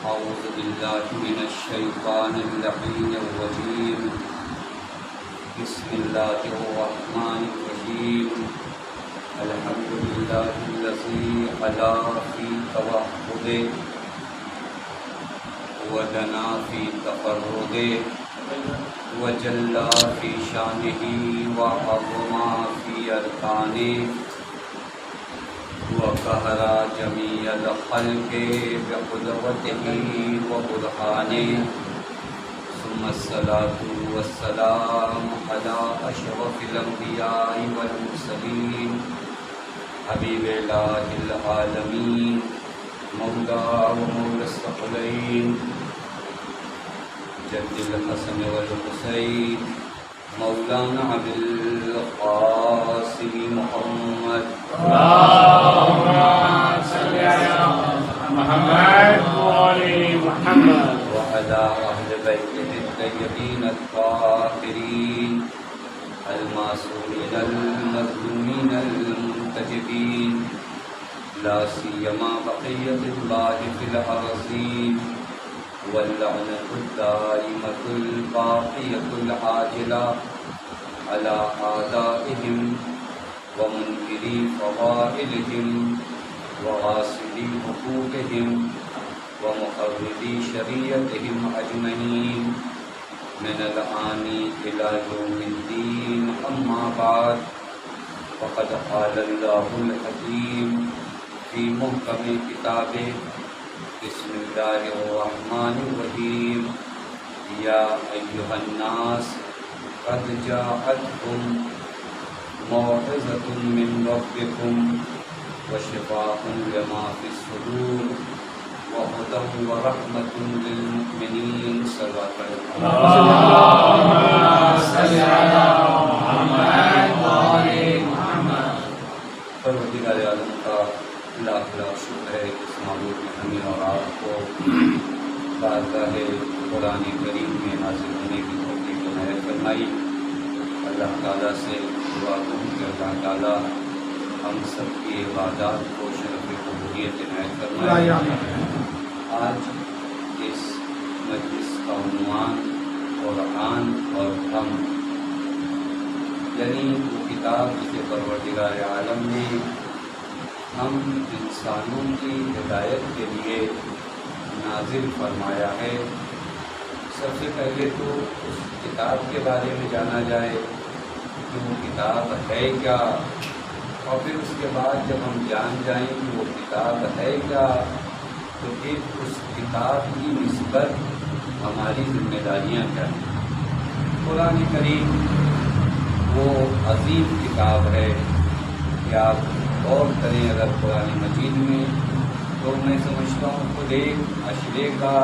أعوذ بالله من الشيطان اللعين الرجيم. بسم الله الرحمن الرحيم. الحمد لله الذي علا في توحده ودنا في تفرده وجلى في شانه وعظم في أركانه وقهر جميع الخلق بقدرته وبرهانه. ثم الصلاة والسلام على أشرف الأنبياء والمرسلين حبيب إله العالمين مولى ومولى الثقلين جد الحسن والحسين مولانا أبي القاسم محمد اللهم صل على محمد وآل محمد وعلى أهل بيته الطيبين الطاهرين المعصومين المظلومين المنتجبين لا سيما بقية الله في الأرضين واللعنة الدائمة الباقية العاجلة على أعدائهم ومنكري فضائلهم وغاصبي حقوقهم ومخربي شريعتهم أجمعين من الآن إلى يوم الدين. أما بعد فقد قال الله الحكيم في محكم كتابه بسم الله الرحمن الرحيم. يا أيها الناس قد جاءتكم موعظة من ربكم وشفاء لما في الصدور وهدى ورحمة للمؤمنين. صلى اللهم صل على محمد وآل محمد. پروردگار عالم کا لاکھ لاکھ شکر ہے کہ اس معبود میں ہمیں اور آپ کو بارگاہ قرآن کریم میں حاضر ہونے کی توفیق عنایت فرمائی. اللہ تعالیٰ سے دعا کروں کہ اللہ تعالیٰ ہم سب کی عبادات کو شرف قبولیت عنایت فرمائے. آج اس مجلس کا عنوان قرآن اور ہم، یعنی وہ کتاب جسے پروردگار عالم نے ہم انسانوں کی ہدایت کے لیے نازل فرمایا ہے. سب سے پہلے تو اس کتاب کے بارے میں جانا جائے کہ وہ کتاب ہے کیا، اور پھر اس کے بعد جب ہم جان جائیں کہ وہ کتاب ہے کیا تو پھر اس کتاب کی نسبت ہماری ذمہ داریاں کیا ہیں. قرآن کریم وہ عظیم کتاب ہے کہ آپ غور کریں اگر قرآن مجید میں تو میں سمجھتا ہوں خود ایک اشرے کا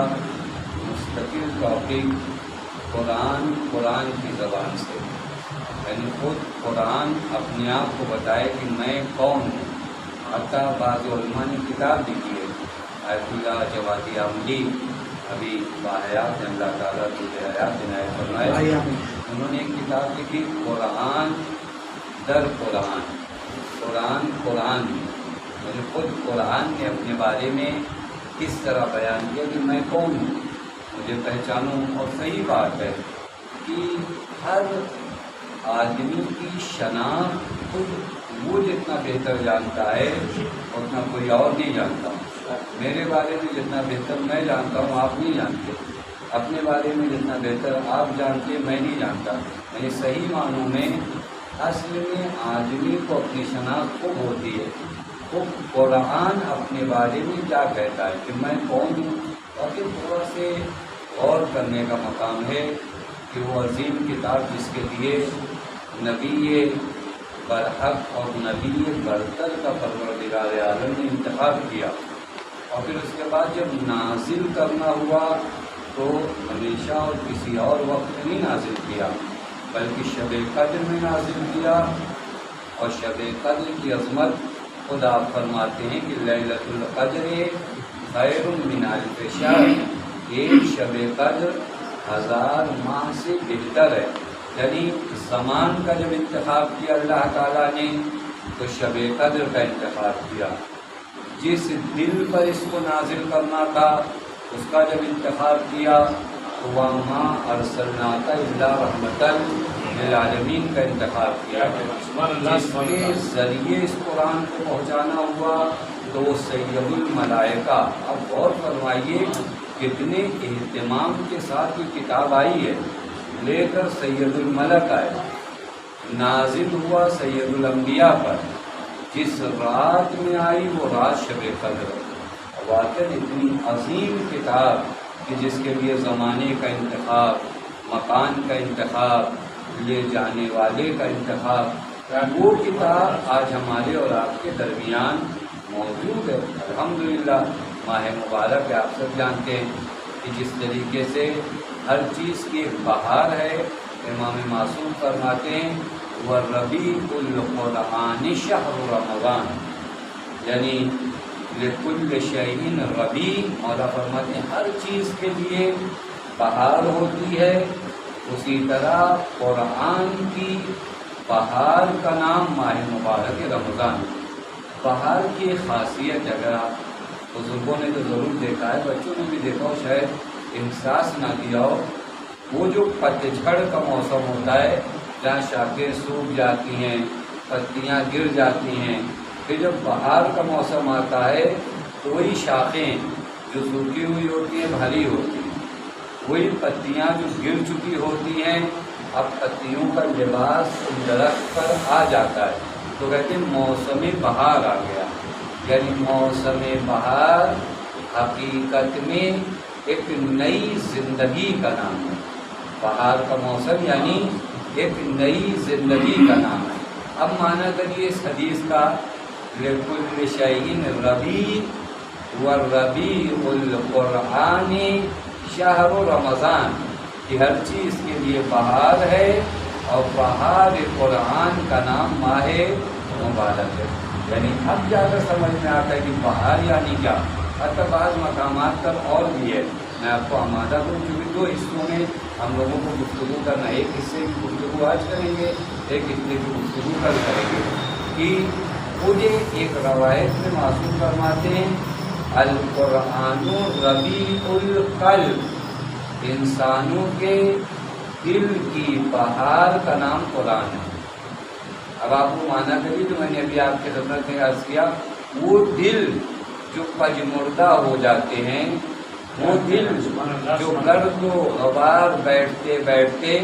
مستقل ٹاپک قرآن کی زبان سے، یعنی خود قرآن اپنے آپ کو بتائے کہ میں کون ہوں. حتیٰ بعض علماء نے کتاب لکھی ہے، آیت اللہ جوادی عملی ابھی باحیات ہیں، اللہ تعالیٰ کی حیات عنایت فرمائے. انہوں نے ایک کتاب لکھی قرآن در قرآن، قرآن یعنی خود قرآن نے اپنے بارے میں کس طرح بیان کیا کہ میں کون ہوں، مجھے پہچانوں. اور صحیح بات ہے کہ ہر آدمی کی شناخت خود وہ جتنا بہتر جانتا ہے اتنا کوئی اور نہیں جانتا. میرے بارے میں جتنا بہتر میں جانتا ہوں آپ نہیں جانتے، اپنے بارے میں جتنا بہتر آپ جانتے میں نہیں جانتا. یعنی صحیح معنوں میں اصل میں آدمی کو اپنی شناخت خود ہوتی ہے. خود قرآن اپنے بارے میں کیا کہتا ہے کہ میں کون ہوں. اور پھر تھوڑا سے غور کرنے کا مقام ہے کہ وہ عظیم کتاب جس کے لیے نبی برحق اور نبی برتر کا پروردگار عالم نے انتخاب کیا، اور پھر اس کے بعد جب نازل کرنا ہوا تو ہمیشہ اور کسی اور وقت نہیں نازل کیا بلکہ شب قدر میں نازل کیا. اور شب قدر کی عظمت خود آپ فرماتے ہیں کہ لیلۃ القدر خیر من الف شہر، ایک شب قدر 1000 ماہ سے بہتر ہے. یعنی زمان کا جب انتخاب کیا اللہ تعالیٰ نے تو شب قدر کا انتخاب کیا. جس دل پر اس کو نازل کرنا تھا اس کا جب انتخاب کیا تو وَمَا أَرْسَلْنَاكَ إِلَّا رَحْمَةً لِلْعَالَمِينَ کا انتخاب کیا، جس کے ذریعے اس قرآن کو پہنچانا ہوا تو وہ سید الملائکہ۔ اب غور فرمائیے کتنے اہتمام کے ساتھ یہ کتاب آئی ہے، لے کر سید الملک آئے، نازل ہوا سید الانبیاء پر، جس رات میں آئی وہ رات شب قدر۔ واقعی اتنی عظیم کتاب کہ جس کے لیے زمانے کا انتخاب، مکان کا انتخاب، لے جانے والے کا انتخاب، وہ کتاب آج ہمارے اور آپ کے درمیان موجود ہے۔ الحمدللہ ماہ مبارک ہے، آپ سب جانتے ہیں کہ جس طریقے سے ہر چیز کی ایک بہار ہے، امام معصوم فرماتے ہیں وَالرَّبِيعُ الْقُرْآنِ شَهْرُ رمضان، یعنی لِكُلِّ شَيْءٍ رَبِيع، مولا فرماتے ہیں ہر چیز کے لیے بہار ہوتی ہے، اسی طرح قرآن کی بہار کا نام ماہ مبارک رمضان۔ بہار کی ایک خاصیت اگر آپ بزرگوں نے تو ضرور دیکھا ہے، بچوں نے بھی دیکھا ہو، شاید احساس نہ کیا ہو، وہ جو پتجھڑ کا موسم ہوتا ہے جہاں شاخیں سوکھ جاتی ہیں، پتیاں گر جاتی ہیں، پھر جب بہار کا موسم آتا ہے تو وہی شاخیں جو سوکھی ہوئی ہوتی ہیں بھری ہوتی ہیں، وہی پتیاں جو گر چکی ہوتی ہیں اب پتیوں کا لباس درخت پر آ جاتا ہے، تو کہتے ہیں موسم بہار آ گیا۔ یعنی موسم بہار حقیقت میں ایک نئی زندگی کا نام ہے۔ بہار کا موسم یعنی ایک نئی زندگی کا نام ہے۔ اب معنی کریے اس حدیث کا لِكُلِّ شَيْءٍ رَبِيعٌ وَالرَّبِيعُ الْقُرْآنِ شَهْرُ رمضان، کہ ہر چیز کے لیے بہار ہے اور بہار قرآن کا نام ماہ مبارک ہے۔ یعنی اب جا کر سمجھ میں آتا ہے کہ بہار یعنی کیا، حتی بعض مقامات پر اور بھی ہے، میں آپ کو آمادہ کروں، کیونکہ دو حصوں میں ہم لوگوں کو گفتگو کرنا، ایک حصے کی گفتگو آج کریں گے، ایک حصے کی گفتگو کل کریں گے، کہ مجھے ایک روایت میں معصوم فرماتے ہیں القرآن ربیع القلب، انسانوں کے دل کی بہار کا نام قرآن ہے۔ اب آپ کو مانا کریے تو میں نے ابھی آپ کے خدمت میں عرض کیا، وہ دل جو پجمردہ ہو جاتے ہیں، وہ دل جو گرد و غبار بیٹھتے بیٹھتے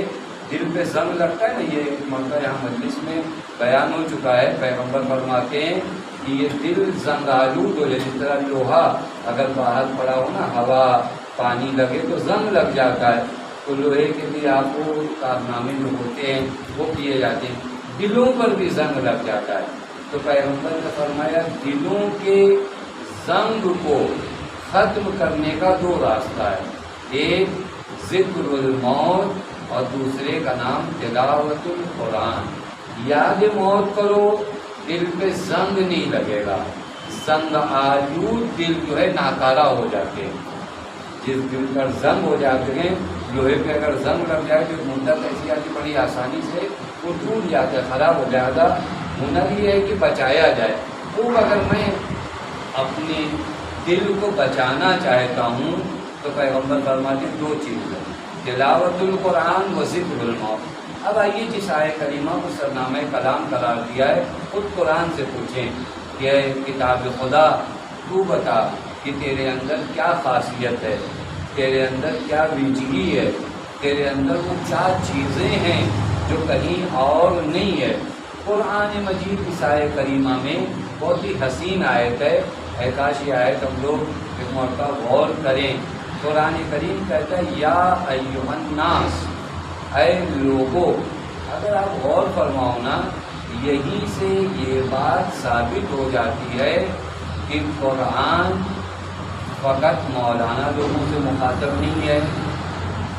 دل پہ زنگ لگتا ہے نا، یہ ایک مرتبہ یہاں مجلس میں بیان ہو چکا ہے، پیغمبر فرماتے ہیں کہ یہ دل زنگ آلود ہو جائے، جس طرح لوہا اگر باہر پڑا ہو نا، ہوا پانی لگے تو زنگ لگ جاتا ہے، تو لوہے کے لیے آپ کو کارنامے جو ہوتے ہیں وہ کیے جاتے ہیں، دلوں پر بھی زنگ لگ جاتا ہے۔ تو پیغمبر نے فرمایا دلوں کے زنگ کو ختم کرنے کا دو راستہ ہے، ایک ذکر الموت اور دوسرے کا نام تلاوت القرآن۔ یاد موت کرو، دل پہ زنگ نہیں لگے گا، زنگ آلود دل جو ہے ناکارہ ہو جاتے ہیں، جس دل پر زنگ ہو جاتے ہیں، لوہے پہ اگر زنگ لگ جائے تو مدت ایسی آتی بڑی آسانی سے وہ ٹوٹ جاتا ہے، خراب ہو جائے گا۔ ہنر یہ ہے کہ بچایا جائے۔ تو اگر میں اپنے دل کو بچانا چاہتا ہوں تو پیغمبر فرماتے ہیں دو چیز ہے، تلاوت القرآن و ذکر الموت۔ اب آئیے جس آئے کریمہ کو سرنامہ کلام قرار دیا ہے، خود قرآن سے پوچھیں کہ اے کتاب خدا تو بتا کہ تیرے اندر کیا خاصیت ہے، تیرے اندر کیا ویجگی ہے، تیرے اندر وہ کیا چیزیں ہیں جو کہیں اور نہیں ہے۔ قرآن مجید اس آئے کریمہ میں بہت ہی حسین آیت ہے، اے کاش یہ آیت ہم لوگ ایک مرتبہ غور کریں۔ قرآن کریم کہتا ہے یا ایھا الناس، اے لوگو۔ اگر آپ غور فرماؤ نا، یہیں سے یہ بات ثابت ہو جاتی ہے کہ قرآن فقط مولانا لوگوں سے مخاطب نہیں ہے،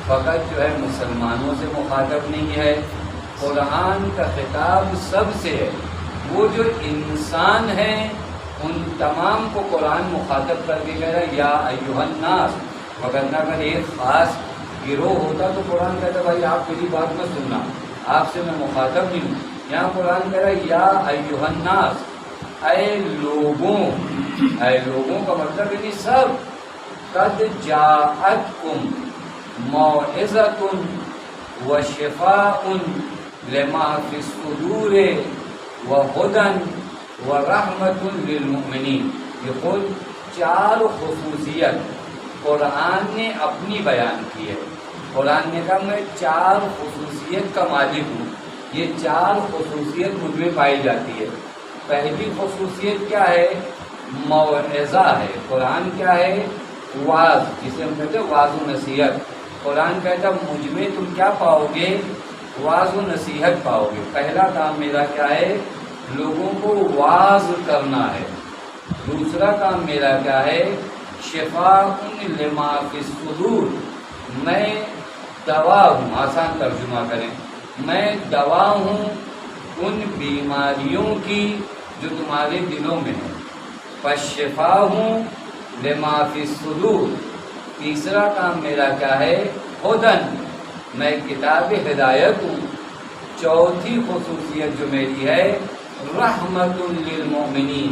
فقط جو ہے مسلمانوں سے مخاطب نہیں ہے، قرآن کا خطاب سب سے ہے۔ وہ جو انسان ہیں ان تمام کو قرآن مخاطب کر کے کہہ رہا ہے یا ایھا الناس، وگرنہ اگر ایک خاص گروہ ہوتا تو قرآن کہتا بھائی آپ میری بات مت سننا، آپ سے میں مخاطب نہیں ہوں۔ یہاں قرآن کہہ رہا ہے یا ایھا الناس، اے لوگوں۔ اے لوگوں کا مطلب یعنی سب، قد جاءتکم موعظۃ وشفاء لما فی الصدور وہدی ورحمۃ للمؤمنین۔ یہ خود 4 خصوصیت قرآن نے اپنی بیان کی ہے۔ قرآن نے کہا میں 4 خصوصیت کا مالک ہوں، یہ 4 خصوصیت مجھ میں پائی جاتی ہے۔ پہلی خصوصیت کیا ہے؟ موعظہ ہے۔ قرآن کیا ہے؟ واعظ، جسے ہم کہتے ہیں واعظ و نصیحت۔ قرآن کہتا ہے مجھ میں تم کیا پاؤ گے؟ واعظ و نصیحت پاؤ گے۔ پہلا کام میرا کیا ہے؟ لوگوں کو واعظ کرنا ہے۔ دوسرا کام میرا کیا ہے؟ شفاء لما فی الصدور، میں دوا ہوں، آسان ترجمہ کریں، میں دوا ہوں ان بیماریوں کی جو تمہارے دلوں میں ہیں۔ فشفا ہوں لما فی الصدور۔ تیسرا کام میرا کیا ہے؟ ہدن، میں کتاب ہدایت ہوں۔ چوتھی خصوصیت جو میری ہے رحمت للمؤمنین،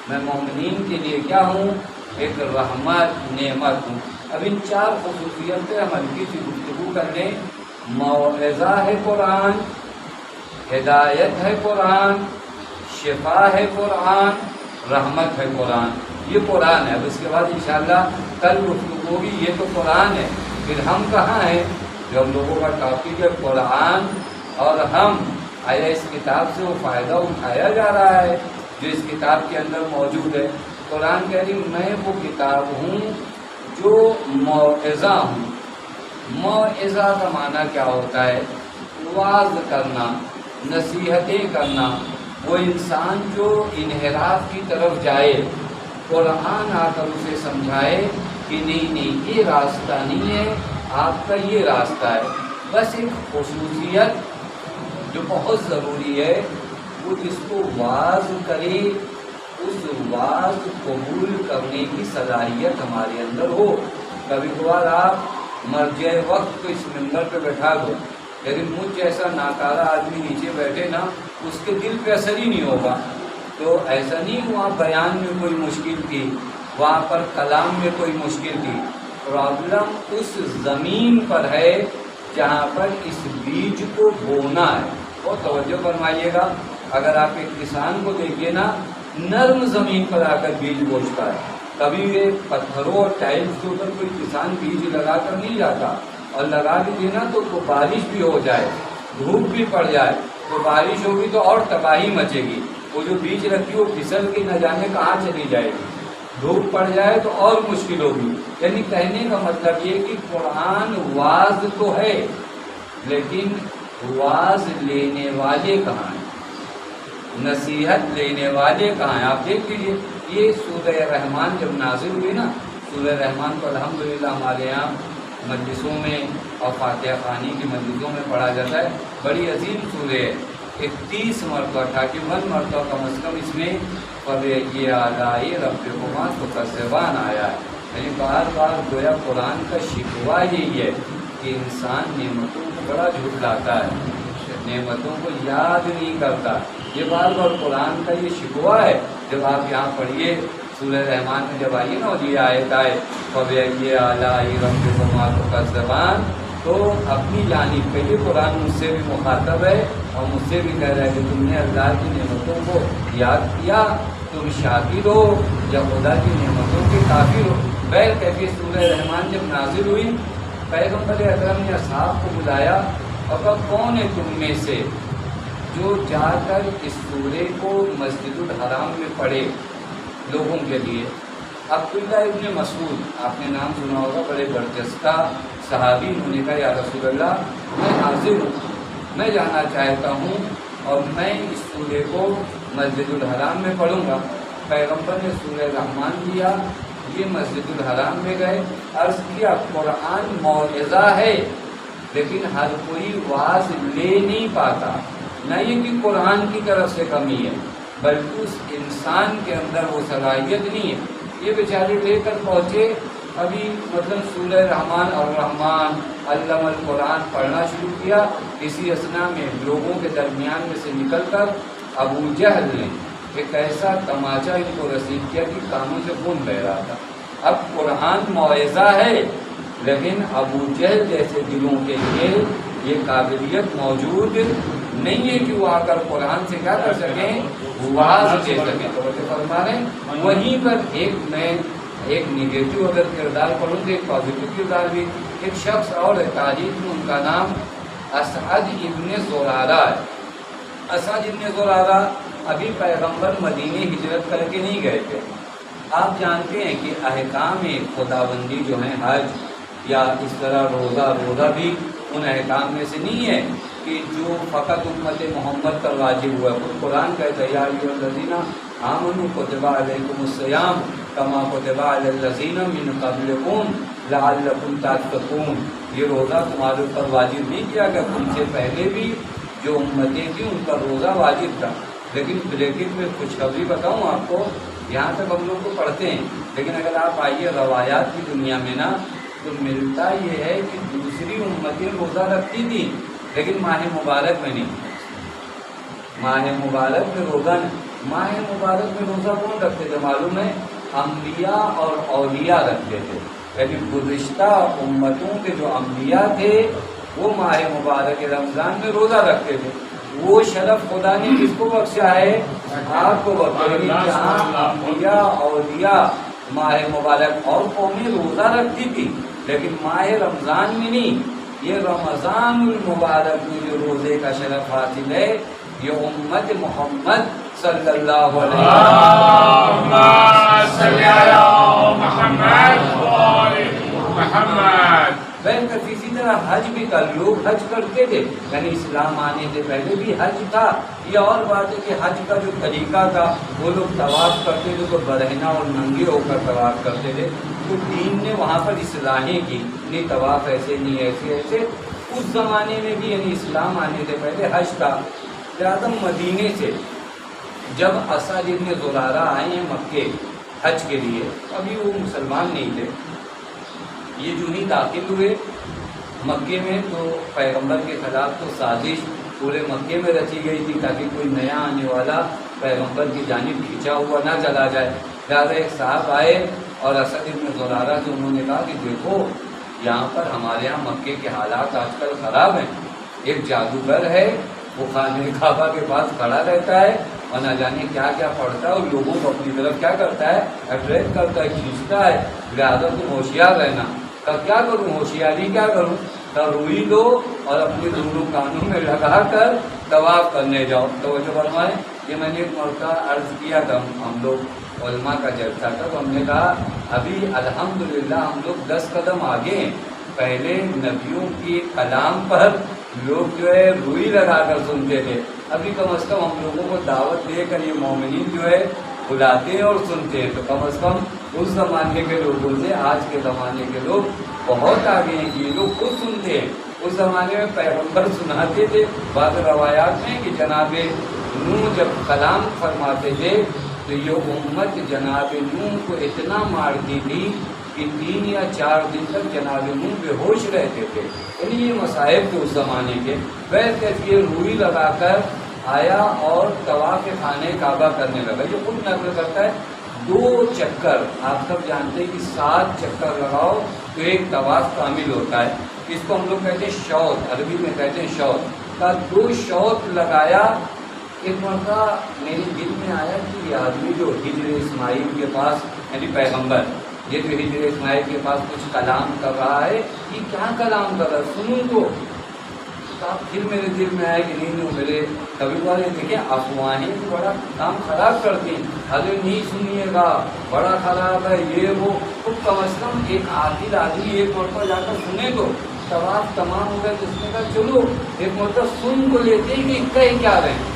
میں مومنین کے لیے کیا ہوں؟ ایک رحمت، نعمت ہوں۔ اب ان 4 خصوصیت پہ ہم ہلکی سی گفتگو کر لیں۔ موعظہ ہے قرآن، ہدایت ہے قرآن، شفا ہے قرآن، رحمت ہے قرآن۔ یہ قرآن ہے۔ اب اس کے بعد انشاءاللہ کل گفتگو ہوگی۔ یہ تو قرآن ہے، پھر ہم کہاں ہیں؟ جو ہم لوگوں کا ٹاپک ہے قرآن، اور ہم آیا اس کتاب سے وہ فائدہ اٹھایا جا رہا ہے جو اس کتاب کے اندر موجود ہے؟ قرآن کہہ رہی میں وہ کتاب ہوں جو موعظہ ہوں۔ موعظہ کا معنی کیا ہوتا ہے؟ واعظ کرنا، نصیحتیں کرنا۔ وہ انسان جو انحراف کی طرف جائے، قرآن آ کر اسے سمجھائے کہ نہیں یہ راستہ نہیں ہے، آپ کا یہ راستہ ہے۔ بس ایک خصوصیت جو بہت ضروری ہے وہ جس کو واعظ کرے اس واعظ قبول کرنے کی صلاحیت ہمارے اندر ہو۔ کبھی کبھار آپ مرجع وقت کو اس ممبر پہ بیٹھا دو، لیکن مجھ جیسا ناکارہ آدمی نیچے بیٹھے نا، اس کے دل پہ اثر ہی نہیں ہوگا۔ تو ایسا نہیں وہاں بیان میں کوئی مشکل تھی، وہاں پر کلام میں کوئی مشکل تھی۔ پرابلم اس زمین پر ہے جہاں پر اس بیج کو بونا ہے۔ اور توجہ فرمائیے گا، اگر آپ ایک کسان کو دیکھیے نا، نرم زمین پر آ کر بیج بوچھتا ہے۔ کبھی یہ پتھروں اور ٹائلز کے اوپر کوئی کسان بیج لگا کر نہیں جاتا، اور لگا بھی دینا تو بارش بھی ہو جائے، دھوپ بھی پڑ جائے تو بارش ہوگی تو اور تباہی مچے گی۔ وہ جو بیج رکھی وہ پھسل کے نہ جانے کہاں چلی جائے گی، دھوپ پڑ جائے تو اور مشکل ہوگی۔ یعنی کہنے کا مطلب یہ کہ قرآن واعظ تو ہے، لیکن واعظ لینے والے کہاں ہیں؟ نصیحت لینے والے کہاں ہیں؟ آپ دیکھ لیجیے، یہ سورہ رحمان جب نازل ہوئی نا، سورہ رحمان کو الحمدللہ ہمارے یہاں مجلسوں میں اور فاتحہ خوانی کی مجلسوں میں پڑھا جاتا ہے۔ بڑی عظیم سورہ ہے، 31 مرتبہ 31 مرتبہ کم از کم اس میں فَبِأَيِّ آلَاءِ رَبِّكُمَا تُكَذِّبَانِ آیا ہے۔ یعنی بار بار گویا قرآن کا شکوہ یہی ہے کہ انسان نعمتوں کو بڑا جھٹلاتا ہے، نعمتوں کو یاد نہیں کرتا۔ یہ بار بار قرآن کا یہ شکوہ ہے۔ جب آپ یہاں پڑھیے سورہ رحمان میں جب آئیے نا، یہ آیت آئے فَبِأَيِّ آلَاءِ رَبِّكُمَا تُكَذِّبَانِ، تو اپنی جانب پہ یہ قرآن مجھ سے بھی مخاطب ہے اور مجھ سے بھی کہہ رہا ہے کہ تم نے اللہ کی نعمتوں کو یاد کیا، تم شاکر ہو یا خدا کی نعمتوں کے کافر ہو۔ بہر کیفیت سورہ رحمان جب نازل ہوئی، پیغمبر اکرم نے اصحاب کو بلایا اور کہا کون ہے تم میں سے جو جا کر اس سورے کو مسجد الحرام میں پڑھے لوگوں کے لیے؟ عبداللہ ابن مسعود، آپ نے نام سنا ہوگا، بڑے برجستہ صحابی، انہوں نے کہا یا رسول اللہ میں حاضر ہوں، میں جانا چاہتا ہوں اور میں اس سورے کو مسجد الحرام میں پڑھوں گا۔ پیغمبر نے سورہ رحمان دیا، یہ مسجد الحرام میں گئے، عرض کیا قرآن موعظہ ہے لیکن ہر کوئی واعظ لے نہیں پاتا۔ نہ یہ کہ قرآن کی طرف سے کمی ہے، بلکہ اس انسان کے اندر وہ صلاحیت نہیں ہے۔ یہ بیچارے لے کر پہنچے، ابھی مطلب سورہ رحمان الرحمن علم القرآن پڑھنا شروع کیا، اسی اثنا میں لوگوں کے درمیان میں سے نکل کر ابو جہل نے ایک ایسا تماچا ان کو رسید کیا کہ کانوں سے خون بہ رہا تھا۔ اب قرآن موعظہ ہے، لیکن ابو جہل جیسے دلوں کے لیے یہ قابلیت موجود نہیں ہے کہ وہ آ کر قرآن سے کیا کر سکیں، واعظ دے سکیں۔ تو فرما رہے ہیں وہیں پر ایک نگیٹو اگر کردار پڑھوں تو ایک پازیٹو کردار بھی، ایک شخص اور ہے تاریخ میں، ان کا نام اسعد ابن زرارہ ہے۔ اسعد ابن زرارہ ابھی پیغمبر مدینے ہجرت کر کے نہیں گئے تھے۔ آپ جانتے ہیں کہ احکام خداوندی جو ہیں حج یا اس طرح روزہ بھی ان احکام میں سے نہیں ہے کہ جو فقط امت محمد پر واجب ہوا ہے۔ خود قرآن کہتا ہے یا ایھا الذین آمنوا کتب علیکم الصیام کما کتب علی الذین من قبلکم لعلکم تتقون۔ یہ روزہ تمہارے اوپر واجب نہیں کیا گیا، تم سے پہلے بھی جو امتیں تھیں ان کا روزہ واجب تھا۔ لیکن بریکٹ میں خوشخبری بتاؤں آپ کو، یہاں تک ہم لوگ کو پڑھتے ہیں، لیکن اگر آپ آئیے روایات کی دنیا میں نا تو ملتا یہ ہے کہ دوسری امتیں روزہ رکھتی تھیں لیکن ماہ مبارک میں نہیں، ماہ مبارک میں روزہ نہیں۔ ماہ مبارک میں روزہ کون رکھتے تھے معلوم ہے؟ انبیاء اور اولیاء رکھتے تھے، لیکن گزشتہ امتوں کے جو انبیاء تھے وہ ماہ مبارک رمضان میں روزہ رکھتے تھے۔ وہ شرف خدا نے کس کو بخشا ہے؟ آپ کو بخشا ہے۔ جہاں انبیاء اولیاء ماہ مبارک اور قومیں روزہ رکھتی تھی لیکن ماہ رمضان میں نہیں، یہ رمضان المبارک میں جو روزے کا شرف حاصل ہے یہ امت محمد صلی اللہ علیہ وسلم۔ اسی طرح حج بھی کر لوگ حج کرتے تھے، یعنی اسلام آنے سے پہلے بھی حج تھا۔ یہ اور بات ہے کہ حج کا جو طریقہ تھا وہ لوگ طواف کرتے تھے تو برہنہ اور ننگے ہو کر طواف کرتے تھے، تو دین نے وہاں پر اصلاحیں کی، نہیں طواف ایسے نہیں ایسے۔ اس زمانے میں بھی یعنی اسلام آنے سے پہلے حج تھا۔ لہٰذا مدینے سے جب اسعد ابن زرارہ آئے ہیں مکے حج کے لیے، ابھی وہ مسلمان نہیں تھے، یہ جو ہی داخل ہوئے مکے میں تو پیغمبر کے خلاف تو سازش پورے مکے میں رچی گئی تھی تاکہ کوئی نیا آنے والا پیغمبر کی جانب کھینچا ہوا نہ چلا جائے۔ لہٰذا ایک صاحب آئے اور اسعد ابن زرارہ سے انہوں نے کہا کہ دیکھو یہاں پر ہمارے یہاں مکے کے حالات آج کل خراب ہیں، ایک جادوگر ہے وہ خانہ کعبہ کے پاس کھڑا رہتا ہے اور نہ جانے کیا کیا پڑھتا ہے اور لوگوں کو اپنی طرف کیا کرتا ہے، اٹریکٹ کرتا ہے، کھینچتا ہے۔ لہٰذا تم ہوشیار رہنا۔ کیا کروں ہوشیاری کیا کروں؟ روئی دو اور اپنے دونوں کانوں میں لگا کر طواف کرنے جاؤ۔ توجہ فرمائیں، یہ میں نے ایک مرتبہ عرض کیا تھا، ہم لوگ علماء کا جلسہ تھا تو ہم نے کہا ابھی الحمدللہ ہم لوگ 10 قدم آگے ہیں۔ پہلے نبیوں کی کلام پر لوگ جو ہے روئی لگا کر سنتے تھے، ابھی کم از کم ہم لوگوں کو دعوت دے کر یہ مومنین جو ہے بلاتے ہیں اور سنتے ہیں، تو کم از کم اس زمانے کے لوگوں سے آج کے زمانے کے لوگ بہت آگے ہیں کہ یہ لوگ خود سنتے ہیں۔ اس زمانے میں پیغمبر سناتے تھے، بعض روایات میں کہ جناب نوح جب کلام فرماتے تھے تو یہ امت جناب نوح کو اتنا مارتی تھی کہ 3 یا 4 دن تک جناب نوح بے ہوش رہتے تھے، یعنی یہ مصائب تھے اس زمانے کے۔ ویسے یہ روئی لگا کر آیا اور طواف خانہ کعبہ کرنے لگا۔ یہ خود نقل کرتا ہے 2 چکر، آپ سب جانتے ہیں کہ 7 چکر لگاؤ تو ایک طواف کامل ہوتا ہے۔ اس کو ہم لوگ کہتے ہیں شوط، عربی میں کہتے ہیں شوط کا 2 شوط لگایا۔ ایک مرتبہ میرے دل میں آیا کہ یہ آدمی جو ہجر اسماعیل کے پاس یعنی پیغمبر یہ جو ہجر اسماعیل کے پاس کچھ کلام کر رہا ہے، یہ کیا کلام کر رہا ہے، سنوں تو پھر میرے دل میں آیا کہ نہیں میرے کبھی والے دیکھیں افواہیں تو بڑا کام خراب کرتی ہیں، ارے نہیں سنیے گا بڑا خراب ہے یہ وہ، خود کم از کم ایک عاقل آدمی ایک مرتبہ جا کر سنے تو طواف تمام ہو گئے تو اس نے کہا چلو ایک مرتبہ سن کو لیتے ہیں کہ کہیں کیا رہے ہیں۔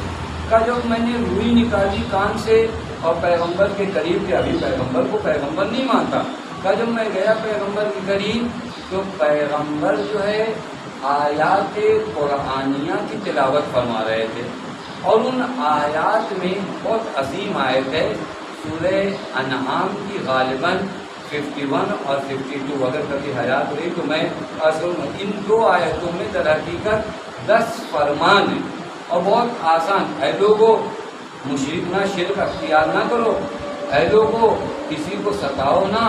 کہا جب میں نے روئی نکالی کان سے اور پیغمبر کے قریب کے، ابھی پیغمبر کو پیغمبر نہیں مانتا، کہا جب میں گیا پیغمبر کے قریب تو پیغمبر جو ہے آیات قرآنیہ کی تلاوت فرما رہے تھے، اور ان آیات میں بہت عظیم آیت ہے سورہ انعام کی، غالباً 51 اور 52، اگر کبھی حیات رہی تو میں ان 2 آیتوں میں در حقیقت 10 فرمان ہیں اور بہت آسان۔ اے لوگو مشرک نہ، شرک اختیار نہ کرو، اے لوگو کسی کو ستاؤ نہ،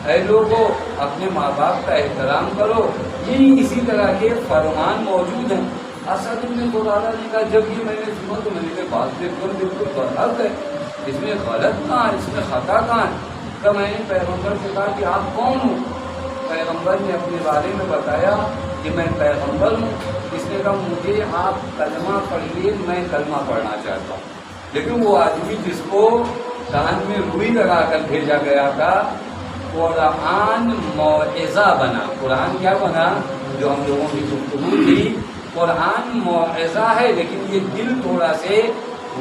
اے لوگوں اپنے ماں باپ کا احترام کرو، یہ اسی طرح کے فرمان موجود ہیں۔ اسد بن زرارہ نے کہا جب یہ میں نے سنا تو میں نے کہا بات بالکل برحق ہے، اس میں غلط کہاں ہے، اس میں خطا کہاں ہے؟ تو میں نے پیغمبر سے کہا کہ آپ کون ہو؟ پیغمبر نے اپنے بارے میں بتایا کہ میں پیغمبر ہوں۔ اس نے کہا مجھے آپ کلمہ پڑھیے، میں کلمہ پڑھنا چاہتا ہوں۔ لیکن وہ آدمی جس کو کان میں روئی لگا کر بھیجا گیا تھا، قرآن موعظہ بنا۔ قرآن کیا بنا؟ جو ہم لوگوں کی گفتگو تھی، قرآن موعظہ ہے، لیکن یہ دل تھوڑا سے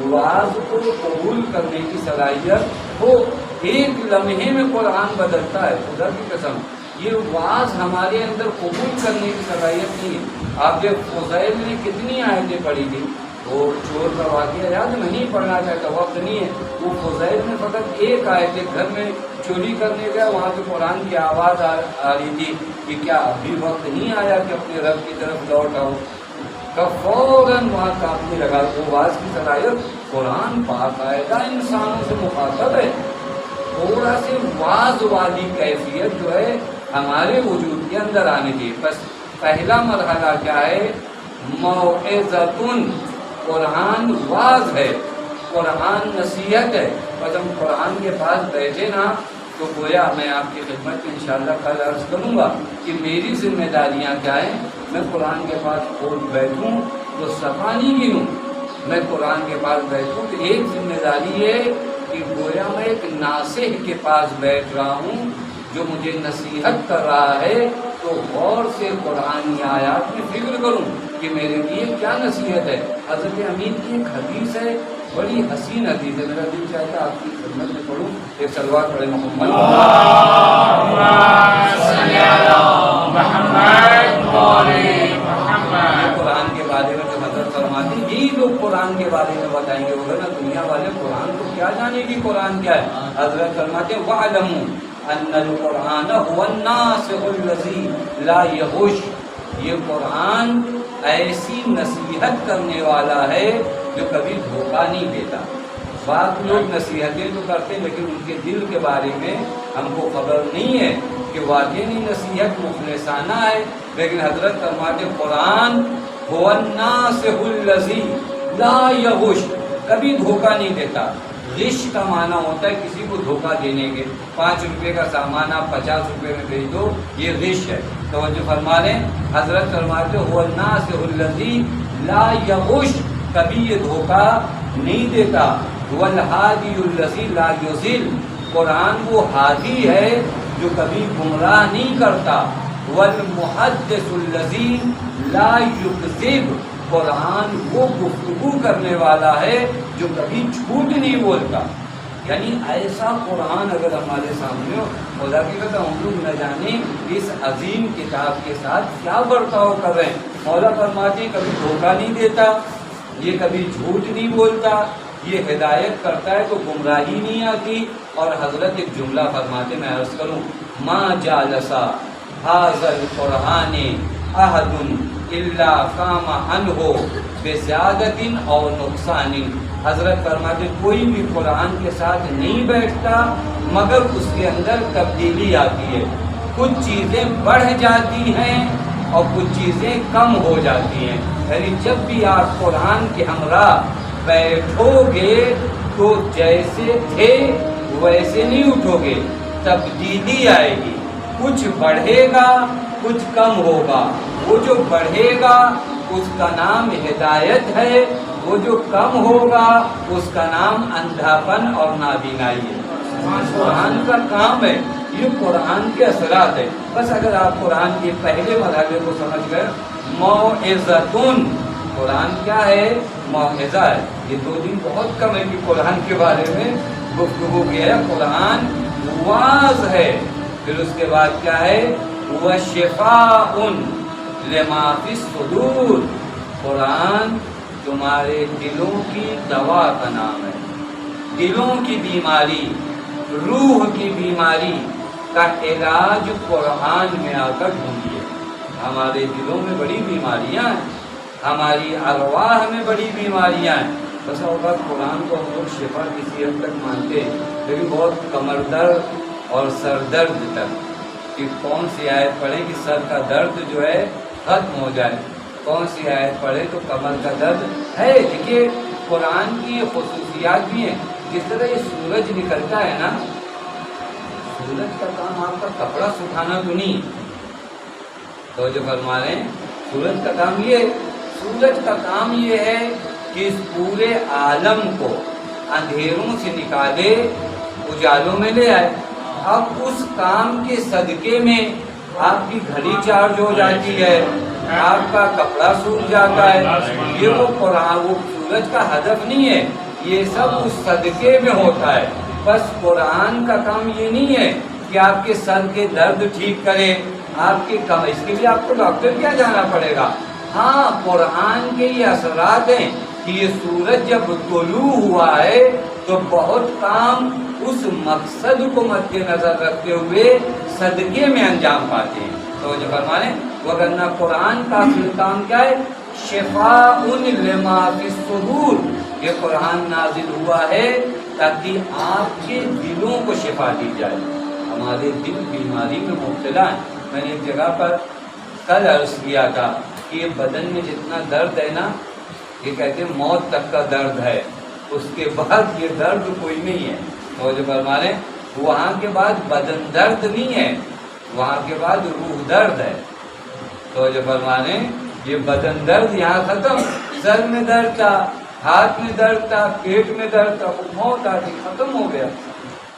واز کو قبول کرنے کی صلاحیت ہو۔ ایک لمحے میں قرآن بدلتا ہے، خدا کی قسم۔ یہ واز ہمارے اندر قبول کرنے کی صلاحیت نہیں ہے۔ آپ جب فضیل نے کتنی آیتیں پڑھی تھی، وہ چور کا واقعہ یاد نہیں پڑھنا چاہتا، وقت نہیں ہے۔ وہ فضیل نے فقط ایک آیت گھر میں چوری کرنے گیا، وہاں سے قرآن کی آواز آ رہی تھی کہ کیا ابھی وقت نہیں آیا کہ اپنے رب کی طرف لوٹ آؤ؟ کا فوراً وہاں کاپنے لگا۔ وہ واز کی صلاحیت، قرآن باقاعدہ انسانوں سے مخاطب ہے۔ تھوڑا سے واز والی کیفیت جو ہے ہمارے وجود کے اندر آنے کی۔ بس پہلا مرحلہ کیا ہے؟ موعظۃن، قرآن واز ہے، قرآن نصیحت ہے۔ بس ہم قرآن کے پاس بیٹھے نا تو گویا میں آپ کی خدمت میں انشاءاللہ کل عرض کروں گا کہ میری ذمہ داریاں کیا ہیں۔ میں قرآن کے پاس کھول بیٹھوں تو صفحہ نہیں گنوں، میں قرآن کے پاس بیٹھوں تو ایک ذمہ داری ہے کہ گویا میں ایک ناصح کے پاس بیٹھ رہا ہوں جو مجھے نصیحت کر رہا ہے، تو غور سے قرآن آیات میں فکر کروں کہ میرے لیے کیا نصیحت ہے۔ حضرت امین کی ایک حدیث ہے، بڑی حسین حدیث ہے، میرا دل چاہتا ہے آپ کی خدمت میں پڑھوں۔ ایک صلوات پڑھے محمد قرآن کے بارے میں جو حضرت فرماتے ہیں، یہی لوگ قرآن کے بارے میں بتائیں گے، وغیرہ دنیا والے قرآن کو کیا جانے گی، قرآن کیا ہے۔ حضرت فرماتے ہیں وَاعْلَمُوا أَنَّ الْقُرْآنَ هُوَ النَّاصِحُ الَّذِي لَا يَغُشُّ، یہ قرآن ایسی نصیحت کرنے والا ہے جو کبھی دھوکہ نہیں دیتا۔ بعض لوگ نصیحتیں تو کرتے لیکن ان کے دل کے بارے میں ہم کو خبر نہیں ہے کہ واقعی نصیحت مخلصانہ ہے۔ لیکن حضرت فرماتے قرآن هو الناصح الذی لا یغش، کبھی دھوکہ نہیں دیتا۔ غش کا معنی ہوتا ہے کسی کو دھوکہ دینے کے، 5 روپے کا سامان آپ 50 روپے میں بھیج دو، یہ غش ہے۔ توجہ فرما لیں، حضرت فرماتے هو الناصح الذی لا یغش، کبھی یہ دھوکہ نہیں دیتا۔ والہادی الذی لا یضل، قرآن وہ ہادی ہے جو کبھی گمراہ نہیں کرتا۔ والمحدث الذی لا یکذب، قرآن وہ گفتگو کرنے والا ہے جو کبھی جھوٹ نہیں بولتا۔ یعنی ایسا قرآن اگر ہمارے سامنے ہو، خدا کی قسم ہم لوگ نہ جانے اس عظیم کتاب کے ساتھ کیا برتاؤ کر رہے ہیں۔ مولا فرماتے ہیں کبھی دھوکہ نہیں دیتا، یہ کبھی جھوٹ نہیں بولتا، یہ ہدایت کرتا ہے تو گمراہی نہیں آتی۔ اور حضرت ایک جملہ فرماتے، میں عرض کروں، ما جالسا ھذا القرآن احد الا قام عنہ بزیادۃ او نقصان، حضرت فرماتے کوئی بھی قرآن کے ساتھ نہیں بیٹھتا مگر اس کے اندر تبدیلی آتی ہے، کچھ چیزیں بڑھ جاتی ہیں اور کچھ چیزیں کم ہو جاتی ہیں۔ یعنی جب بھی آپ قرآن کے ہمراہ بیٹھو گے تو جیسے تھے ویسے نہیں اٹھو گے، تبدیلی آئے گی، کچھ بڑھے گا کچھ کم ہوگا۔ وہ جو بڑھے گا اس کا نام ہدایت ہے، وہ جو کم ہوگا اس کا نام اندھاپن اور نابینائی ہے۔ قرآن کا کام ہے، یہ قرآن کے اثرات ہے۔ بس اگر آپ قرآن کے پہلے مرحلے کو سمجھ گئے، موعظۃن، قرآن کیا ہے؟ موعظہ ہے۔ یہ 2 دن بہت کم ہے کہ قرآن کے بارے میں گفتگو کیا ہے۔ قرآن واعظ ہے، پھر اس کے بعد کیا ہے؟ وشفاء لما فی الصدور، قرآن تمہارے دلوں کی دوا کا نام ہے۔ دلوں کی بیماری، روح کی بیماری کا علاج قرآن میں آ کر ڈھونڈیے۔ ہمارے دلوں میں بڑی بیماریاں ہیں، ہماری ارواح میں بڑی بیماریاں ہیں۔ بس اوقات قرآن کو ہم لوگ شفا کسی حد تک مانتے ہیں، لیکن بہت کمر درد، اور سر درد تک، کہ کون سی آیت پڑھیں کہ سر کا درد جو ہے ختم ہو جائے، کون سی آیت پڑھے تو کمر کا درد ہے۔ دیکھیے قرآن کی یہ خصوصیات بھی ہیں، جس طرح یہ سورج نکلتا ہے نا، سورج کا کام آپ کا کپڑا سکھانا تو نہیں، تو جو فرما رہے ہیں سورج کا کام یہ ہے کہ اس پورے عالم کو اندھیروں سے نکالے، اجالوں میں لے آئے۔ اب اس کام کے صدقے میں آپ کی گھڑی چارج ہو جاتی ہے، آپ کا کپڑا سوکھ جاتا ہے، یہ وہ قرآن، وہ سورج کا ہدف نہیں ہے، یہ سب اس صدقے میں ہوتا ہے۔ بس قرآن کا کام یہ نہیں ہے کہ آپ کے سر کے درد ٹھیک کرے، آپ کے کم، اس کے لیے آپ کو ڈاکٹر کیا جانا پڑے گا۔ ہاں قرآن کے یہ اثرات ہیں کہ یہ سورج جب طلوع ہوا ہے تو بہت کام اس مقصد کو مد نظر رکھتے ہوئے صدقے میں انجام پاتے ہیں۔ تو جو فرمانے وگرنہ قرآن کا اصل کام کیا ہے؟ شفاء لما فی الصدور، یہ قرآن نازل ہوا ہے تاکہ آپ کے دلوں کو شفا دی جائے۔ ہمارے دل بیماری میں مبتلا ہیں۔ میں نے ایک جگہ پر کل عرض کیا تھا کہ یہ بدن میں جتنا درد ہے نا، یہ کہتے ہیں موت تک کا درد ہے، اس کے بعد یہ درد کوئی نہیں ہے۔ تو جو فرما رہے ہیں وہاں کے بعد بدن درد نہیں ہے، وہاں کے بعد روح درد ہے۔ تو جو فرما رہے ہیں یہ بدن درد یہاں ختم، سر میں درد تھا، ہاتھ میں درد تھا، پیٹ میں درد تھا، وہ موت آتی ختم ہو گیا۔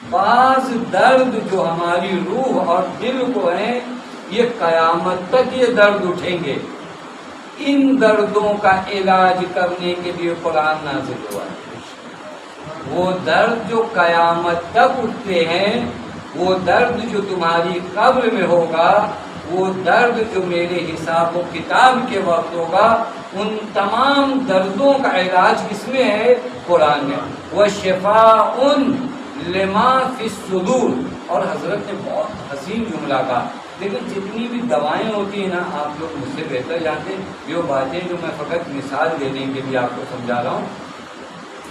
بعض درد جو ہماری روح اور دل کو ہیں، یہ قیامت تک یہ درد اٹھیں گے۔ ان دردوں کا علاج کرنے کے لیے قرآن نازل ہوا ہے۔ وہ درد جو قیامت تک اٹھتے ہیں، وہ درد جو تمہاری قبر میں ہوگا، وہ درد جو میرے حساب و کتاب کے وقت ہوگا، ان تمام دردوں کا علاج کس میں ہے؟ قرآن میں۔ وَشِفَاءٌ لِمَا فِي الصُّدُورِ۔ اور حضرت نے بہت حسین جملہ کہا، لیکن جتنی بھی دوائیں ہوتی ہیں نا، آپ لوگ مجھ سے بہتر جانتے ہیں، یہ باتیں جو میں فقط مثال دینے کے لیے آپ کو سمجھا رہا ہوں۔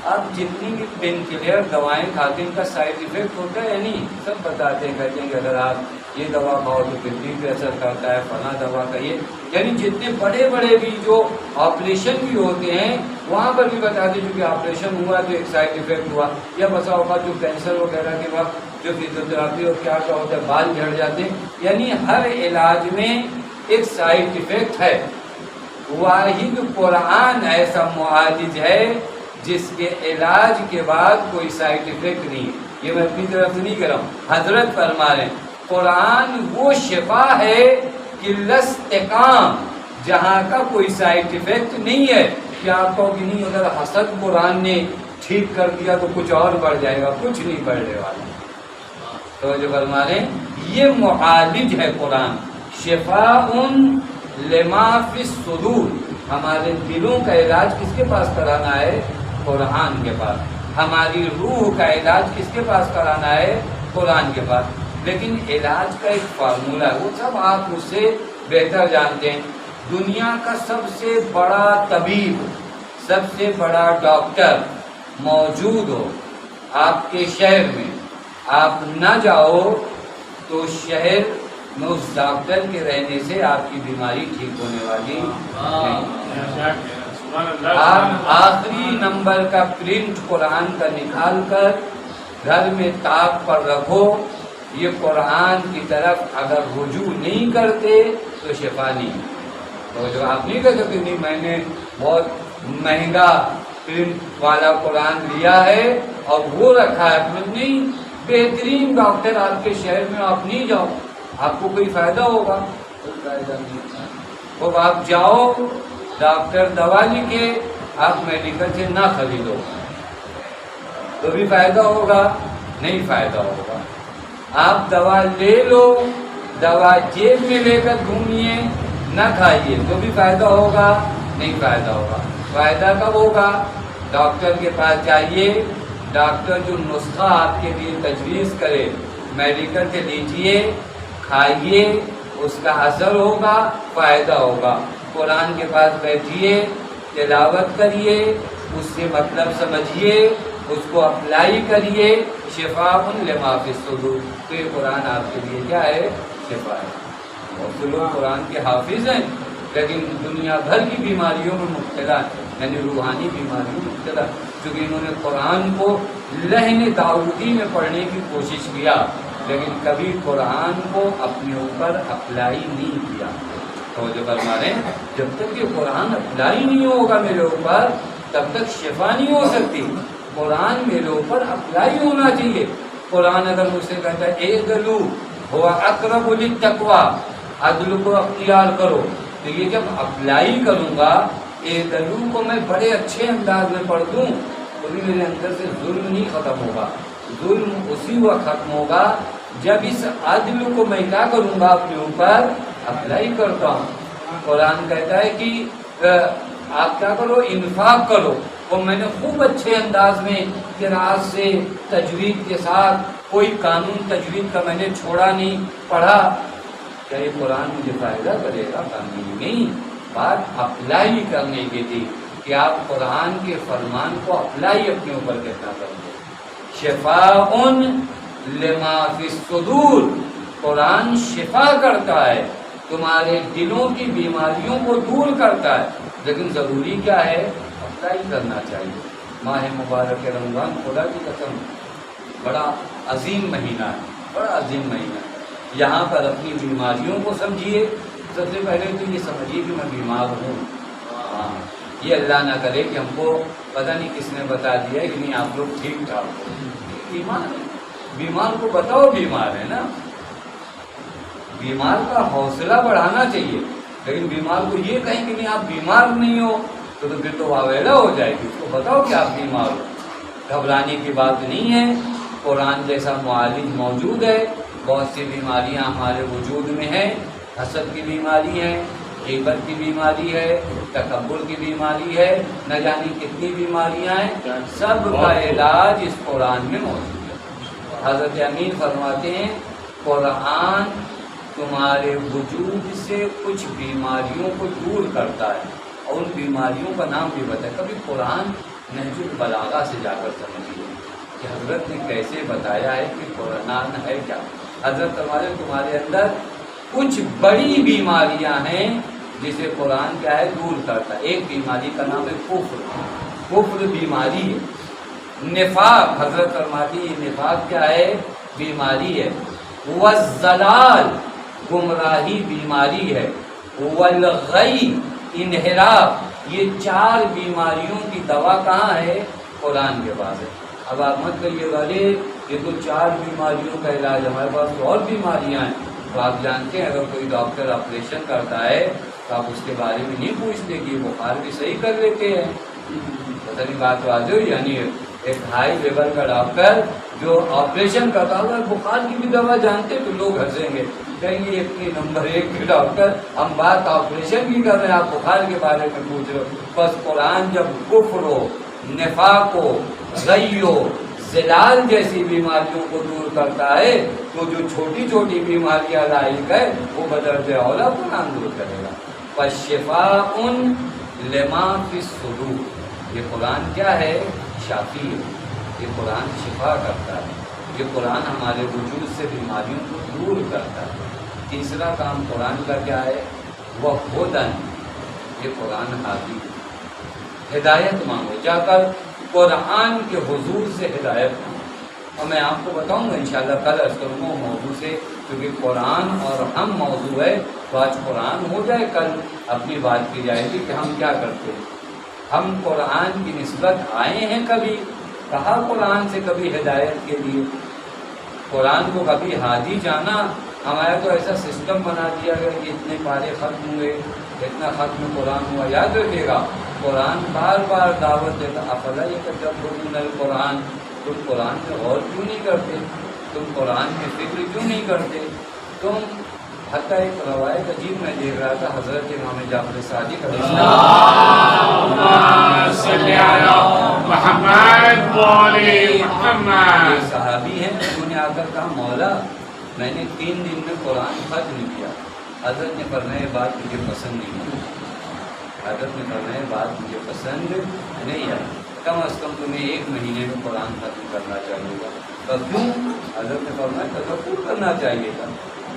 آپ جتنی بھی پین کلر دوائیں کھاتے ہیں، ان کا سائڈ ایفیکٹ ہوتا ہے یا نہیں؟ سب بتاتے ہیں، کہتے ہیں کہ اگر آپ یہ دوا کھاؤ تو کڈنی پہ اثر کرتا ہے، فلاں دوا کا یہ، یعنی جتنے بڑے بڑے بھی جو آپریشن بھی ہوتے ہیں وہاں پر بھی بتاتے ہیں کہ آپریشن ہوا تو ایک سائڈ ایفیکٹ ہوا، یا بسا اوقات جو کینسر وغیرہ کے وقت جو فزیوتھراپی اور کیا ہوتا ہے بال جھڑ جاتے ہیں، یعنی ہر علاج میں ایک سائڈ ایفیکٹ ہے۔ واحد قرآن ایسا معالج ہے جس کے علاج کے بعد کوئی سائڈ ایفیکٹ نہیں۔ یہ میں اپنی طرف سے نہیں کر رہا ہوں، حضرت فرما رہے ہیں قرآن وہ شفا ہے کہ لستقام، جہاں کا کوئی سائڈ ایفیکٹ نہیں ہے کہ آپ کو کہ نہیں اگر حسد قرآن نے ٹھیک کر دیا تو کچھ اور بڑھ جائے گا، کچھ نہیں بڑھنے والا۔ تو جو فرما رہے ہیں یہ معالج ہے قرآن، شفاء لما فی الصدور۔ ہمارے دلوں کا علاج کس کے پاس کرانا ہے؟ قرآن کے پاس۔ ہماری روح کا علاج کس کے پاس کرانا ہے؟ قرآن کے پاس۔ لیکن علاج کا ایک فارمولہ ہے، وہ سب آپ مجھ سے بہتر جانتے ہیں۔ دنیا کا سب سے بڑا طبیب، سب سے بڑا ڈاکٹر موجود ہو آپ کے شہر میں، آپ نہ جاؤ تو شہر میں اس ڈاکٹر کے رہنے سے آپ کی بیماری ٹھیک ہونے والی نہیں۔ آپ آخری نمبر کا پرنٹ قرآن کا نکال کر گھر میں تاک پر رکھو، یہ قرآن کی طرف اگر رجوع نہیں کرتے تو شفا نہیں۔ تو جو آپ نہیں کہہ سکتے نہیں میں نے بہت مہنگا پرنٹ والا قرآن لیا ہے اور وہ رکھا ہے، نہیں، بہترین ڈاکٹر آپ کے شہر میں آپ نہیں جاؤ، آپ کو کوئی فائدہ ہوگا؟ کوئی فائدہ نہیں۔ تو آپ جاؤ، ڈاکٹر دوا لکھے، آپ میڈیکل سے نہ خریدو تو بھی فائدہ ہوگا؟ نہیں فائدہ ہوگا۔ آپ دوا لے لو، دوا جیب میں لے کر گھومیے، نہ کھائیے تو بھی فائدہ ہوگا؟ نہیں فائدہ ہوگا۔ فائدہ کب ہوگا؟ ڈاکٹر کے پاس جائیے، ڈاکٹر جو نسخہ آپ کے لیے تجویز کرے میڈیکل سے لیجیے، کھائیے، اس کا اثر ہوگا، فائدہ ہوگا۔ قرآن کے پاس بیٹھیے، تلاوت کریے، اس سے مطلب سمجھیے، اس کو اپلائی کریے، شفاء لما فی الصدور، تو یہ قرآن آپ کے لیے کیا ہے؟ شفا ہے۔ بہت سے لوگ قرآن کے حافظ ہیں لیکن دنیا بھر کی بیماریوں میں مبتلا ہیں، یعنی روحانی بیماریوں میں مبتلا، کیونکہ انہوں نے قرآن کو لہن داؤدی میں پڑھنے کی کوشش کیا لیکن کبھی قرآن کو اپنے اوپر اپلائی نہیں کیا۔ تو جو فرما رہے ہیں جب تک یہ قرآن اپلائی نہیں ہوگا میرے اوپر تب تک شفا نہیں ہو سکتی۔ قرآن میرے اوپر اپلائی ہونا چاہیے۔ قرآن اگر مجھ سے کہتا ہے اعدلوا هو اقرب للتقوی، عدل کو اختیار کرو، تو یہ جب اپلائی کروں گا، اعدلوا کو میں بڑے اچھے انداز میں پڑھ دوں تو بھی میرے اندر سے ظلم نہیں ختم ہوگا۔ ظلم اسی وقت ختم ہوگا جب اس عدل کو میں کیا کروں گا؟ اپنے اوپر اپلائی کرتا ہوں۔ قرآن کہتا ہے کہ آپ کیا کرو؟ انفاق کرو، اور میں نے خوب اچھے انداز میں قرأت سے تجوید کے ساتھ، کوئی قانون تجوید کا میں نے چھوڑا نہیں، پڑھا، کیا یہ قرآن مجھے فائدہ کرے گا؟ قانون نہیں، بات اپلائی کرنے کی تھی کہ آپ قرآن کے فرمان کو اپلائی اپنے اوپر کتنا کریں گے۔ شفاء لما فی الصدور، قرآن شفا کرتا ہے، تمہارے دلوں کی بیماریوں کو دور کرتا ہے، لیکن ضروری کیا ہے؟ اپلائی کرنا چاہیے۔ ماہ مبارک رمضان خدا کی قسم بڑا عظیم مہینہ ہے، بڑا عظیم مہینہ ہے۔ یہاں پر اپنی بیماریوں کو سمجھیے، سب سے پہلے تو یہ سمجھیے کہ میں بیمار ہوں۔ ہاں، یہ اللہ نہ کرے کہ ہم کو پتہ نہیں کس نے بتا دیا کہ نہیں آپ لوگ ٹھیک ٹھاک ہو، بیمار ہے۔ بیمار کو بتاؤ بیمار ہے نا، بیمار کا حوصلہ بڑھانا چاہیے، لیکن بیمار کو یہ کہیں کہ نہیں آپ بیمار نہیں ہو تو پھر تو واویلا ہو جائے گی۔ اس کو بتاؤ کہ آپ بیمار ہو، گھبرانے کی بات نہیں ہے۔ قرآن جیسا معالج موجود ہے، بہت سی بیماریاں ہمارے وجود میں ہیں، حسد کی بیماری ہے، غیبت کی بیماری ہے، تکبر کی بیماری ہے، نہ جانے کتنی بیماریاں ہیں، سب کا علاج اس قرآن میں موجود ہے۔ حضرت امین فرماتے ہیں قرآن تمہارے وجود سے کچھ بیماریوں کو دور کرتا ہے، اور ان بیماریوں کا نام بھی بتایا۔ کبھی قرآن نہج البلاغہ سے جا کر سمجھیے کہ حضرت نے کیسے بتایا ہے کہ قرآن ہے کیا۔ حضرت تمہارے اندر کچھ بڑی بیماریاں ہیں جسے قرآن کیا ہے؟ دور کرتا ہے۔ ایک بیماری کا نام ہے کفر، کفر بیماری ہے۔ نفاق، حضرت فرماتی ہے نفاق کیا ہے؟ بیماری ہے۔ والضلال، گمراہی بیماری ہے۔ والغی، انحراف، یہ چار بیماریوں کی دوا کہاں ہے؟ قرآن کے پاس ہے۔ اب آپ مت کہیے گا ارے یہ تو چار بیماریوں کا علاج، ہمارے پاس تو اور بیماریاں ہیں۔ تو آپ جانتے ہیں اگر کوئی ڈاکٹر آپریشن کرتا ہے تو آپ اس کے بارے میں نہیں پوچھتے کہ بخار بھی صحیح کر لیتے ہیں؟ پتہ نہیں بات واضح ہوئی؟ یعنی ایک ہائی لیول کا ڈاکٹر جو آپریشن کرتا ہوگا، بخار کی بھی دوا جانتے تو لوگ ہنسیں گے، کہیں گے اپنی نمبر 1 کے ڈاکٹر، ہم بات آپریشن کی کر رہے ہیں، آپ بخار کے بارے میں پوچھ رہے ہو۔ بس قرآن جب کفر ہو، نفاق ہو، غی ہو، زلال جیسی بیماریوں کو دور کرتا ہے تو جو چھوٹی چھوٹی بیماریاں لاحق ہے وہ بدرجہ اولا قرآن دور کرے گا۔ فشفاء لما فی الصدور، یہ قرآن کیا ہے؟ شافی ہے، یہ قرآن شفا کرتا ہے، یہ قرآن ہمارے وجود سے بیماریوں کو دور کرتا ہے۔ تیسرا کام قرآن کا کیا ہے؟ وہ ہدن، یہ قرآن ہادی، ہدایت مانگو، جا کر قرآن کے حضور سے ہدایت مانگو۔ اور میں آپ کو بتاؤں گا انشاءاللہ کل عرض کروں گا موضوع سے، کیونکہ قرآن اور ہم موضوع ہے، تو آج قرآن ہو جائے، کل اپنی بات کی جائے گی کہ ہم کیا کرتے ہیں۔ ہم قرآن کی نسبت آئے ہیں، کبھی کہا قرآن سے کبھی ہدایت کے لیے، قرآن کو کبھی ہادی جانا؟ ہمارا تو ایسا سسٹم بنا دیا گیا کہ اتنے پارے ختم ہوئے، اتنا ختم قرآن ہوا۔ یاد رکھیے گا قرآن بار بار دعوت دیتا، افلا یتدبرون القرآن، تم قرآن پہ غور کیوں نہیں کرتے؟ تم قرآن کی فکر کیوں نہیں کرتے؟ تم حتیٰ ایک روایت عجیب میں دیکھ رہا تھا، حضرت امام جعفر صادق علیہ السلام صحابی ہیں، انہوں نے آ کر کہا مولا میں نے 3 دن میں قرآن ختم کیا۔ حضرت نے فرمایا بات مجھے پسند نہیں ہے، حضرت نے فرمایا بات مجھے پسند نہیں ہے، کم از کم تمہیں 1 مہینے میں قرآن ختم کرنا چاہیے گا. تو کیوں؟ حضرت نے فرمایا تدبر کرنا چاہیے تھا.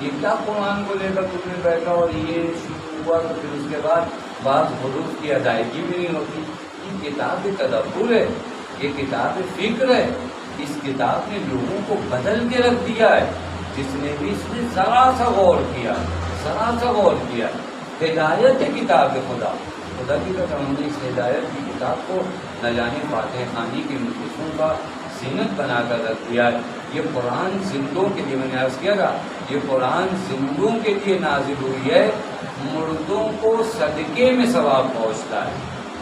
یہ کیا قرآن کو لے کر تم نے بیٹھا اور یہ شروع ہوا تو پھر اس کے بعد بعض حروف کی ادائیگی بھی نہیں ہوتی. یہ کتاب تدبر ہے، یہ کتاب فکر ہے. اس کتاب نے لوگوں کو بدل کے رکھ دیا ہے. جس نے بھی اس نے ذرا سا غور کیا، ذرا سا غور کیا. ہدایت کتاب خدا کی قسم، ہم نے اس ہدایت کی کتاب کو نہ جانے فاتح خانی کے مخلصوں کا زینت بنا کر رکھ دیا ہے. یہ قرآن زندوں کے لیے، میں نے عرض کیا تھا، یہ قرآن زندوں کے لیے نازل ہوئی ہے. مردوں کو صدقے میں ثواب پہنچتا ہے.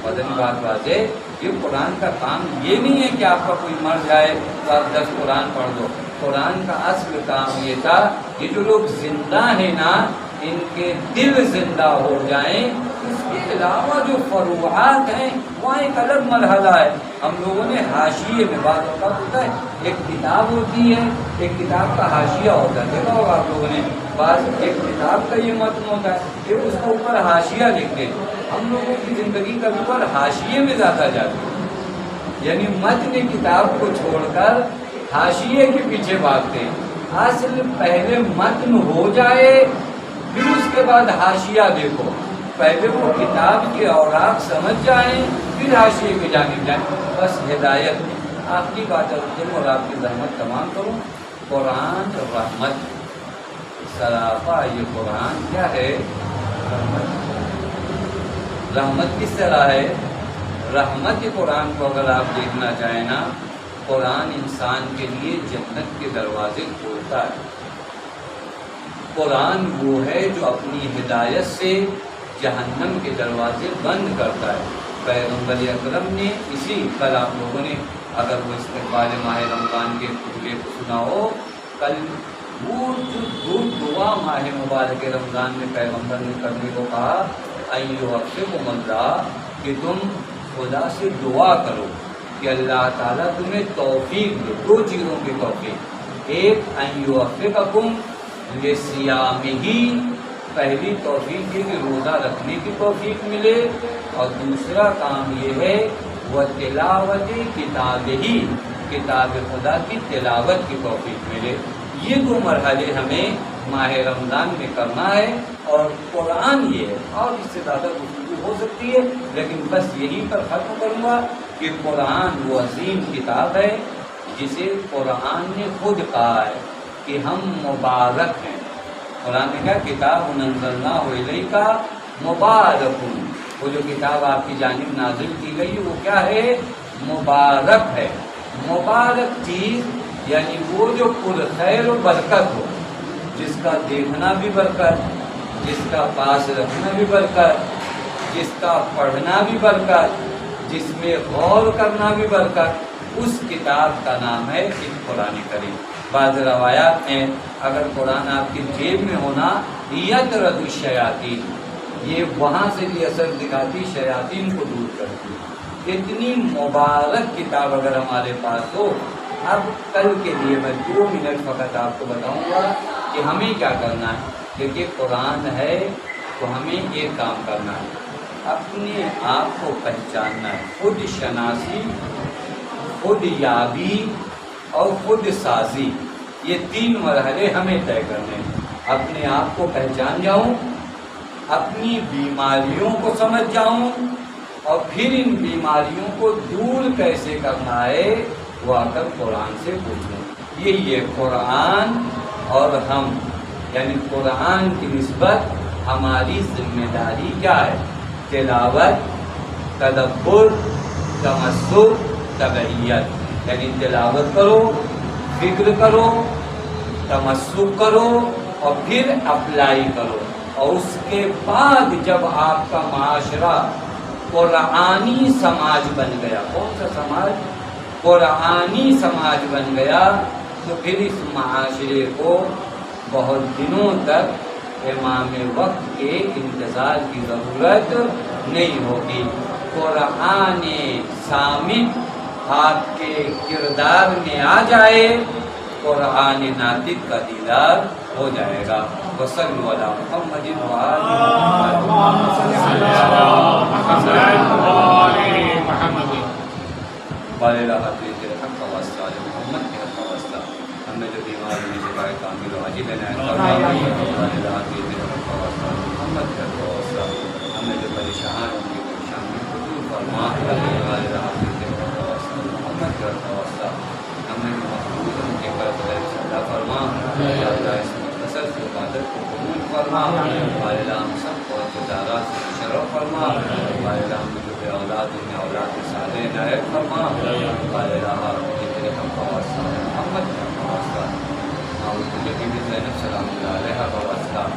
مدنی بات واضح، یہ قرآن کا کام یہ نہیں ہے کہ آپ کا کوئی مر جائے تو آپ 10 قرآن پڑھ دو. قرآن کا اصل کام یہ تھا کہ جو لوگ زندہ ہیں نا، ان کے دل زندہ ہو جائیں. اس کے علاوہ جو فروعات ہیں وہاں ایک الگ مرحلہ ہے. ہم لوگوں نے حاشیے میں بات ہوتا ہے، ایک کتاب ہوتی ہے، ایک کتاب کا حاشیہ ہوتا ہے. دیکھا ہوگا آپ لوگوں نے، بعض ایک کتاب کا یہ متن ہوتا ہے، پھر اس کے اوپر حاشیہ لکھتے. ہم لوگوں کی زندگی کا اوپر حاشیے میں زیادہ جاتی ہے، یعنی متن کتاب کو چھوڑ کر حاشیے کے پیچھے بھاگتے ہیں. اصل پہلے متن ہو جائے پھر اس کے بعد حاشیہ دیکھو. پہلے وہ کتاب کے اوراق سمجھ جائیں پھر حاشیے کی جانب جائیں. بس ہدایت آپ کی بات کروں اور آپ کی زحمت تمام کروں. قرآن رحمت سراپا، یہ قرآن کیا ہے؟ رحمت کس طرح ہے؟ رحمت قرآن کو اگر آپ دیکھنا چاہیں نا، قرآن انسان کے لیے جنت کے دروازے کھولتا ہے. قرآن وہ ہے جو اپنی ہدایت سے جہنم کے دروازے بند کرتا ہے. پیغمبر اکرم نے اسی، کل آپ لوگوں نے اگر وہ استقبال ماہ رمضان کے خطبے کو سنا ہو، کل وہ جو دعا ماہ مبارک رمضان میں پیغمبر نے کرنے کو کہا، ایوفقکم اللہ، کہ تم خدا سے دعا کرو کہ اللہ تعالیٰ تمہیں توفیق دے. 2 چیزوں کی توفیق، ایک ایوفقکم لصیامہ، پہلی توفیق یہ کہ روزہ رکھنے کی توفیق ملے، اور دوسرا کام یہ ہے وہ تلاوت کتابہ، کتاب خدا کی تلاوت کی توفیق ملے. یہ 2 مرحلے ہمیں ماہ رمضان میں کرنا ہے. اور قرآن یہ ہے، اور اس سے زیادہ گفتگو ہو سکتی ہے، لیکن بس یہیں پر ختم کروں گا کہ قرآن وہ عظیم کتاب ہے جسے قرآن نے خود کہا ہے کہ ہم مبارک ہیں. قرآن نے کہا کتاب انزلناہ الیک مبارک، وہ جو کتاب آپ کی جانب نازل کی گئی وہ کیا ہے؟ مبارک ہے. مبارک چیز یعنی وہ جو پرخیر و برکت ہو، جس کا دیکھنا بھی برکت، جس کا پاس رکھنا بھی برکت، جس کا پڑھنا بھی برکت، جس میں غور کرنا بھی برکت، اس کتاب کا نام ہے قرآن کریم. بعض روایات میں اگر قرآن آپ کی جیب میں ہونا، یطرد الشیاطین، یہ وہاں سے بھی اثر دکھاتی، شیاطین کو دور کرتی. اتنی مبارک کتاب اگر ہمارے پاس ہو. اب کل کے لیے میں 2 منٹ فقط آپ کو بتاؤں گا کہ ہمیں کیا کرنا ہے. دیکھیے قرآن ہے تو ہمیں یہ کام کرنا ہے، اپنے آپ کو پہچاننا ہے. خود شناسی، خود یابی اور خود سازی، یہ 3 مرحلے ہمیں طے کرنے ہیں. اپنے آپ کو پہچان جاؤں، اپنی بیماریوں کو سمجھ جاؤں، اور پھر ان بیماریوں کو دور کیسے کرنا ہے وہ آ کر قرآن سے پوچھوں. یہی ہے قرآن اور ہم، یعنی قرآن کی نسبت ہماری ذمہ داری کیا ہے؟ تلاوت، تدبر، تمسک، تبعیت. یعنی تلاوت کرو، فکر کرو، تمسک کرو، اور پھر اپلائی کرو. اور اس کے بعد جب آپ کا معاشرہ قرآنی سماج بن گیا، کون سا سماج؟ قرآنی سماج بن گیا، تو پھر اس معاشرے کو بہت دنوں تک امام وقت کے انتظار کی ضرورت نہیں ہوگی. قرآن صامت آپ کے کردار میں آ جائے، قرآن ناطق کا دیدار ہو جائے گا. وصلوا علی محمد وآل محمد. فرما، والدہ ہم سب کو جزارہ سے شرف فرما، والدہ ہم جو بے اولاد انہیں اولاد صالح عنایت فرما، والدہ جتنے ہم کا واسطہ محمد کا واسطہ، اور زینب سلام اللہ علیہ کا واسطہ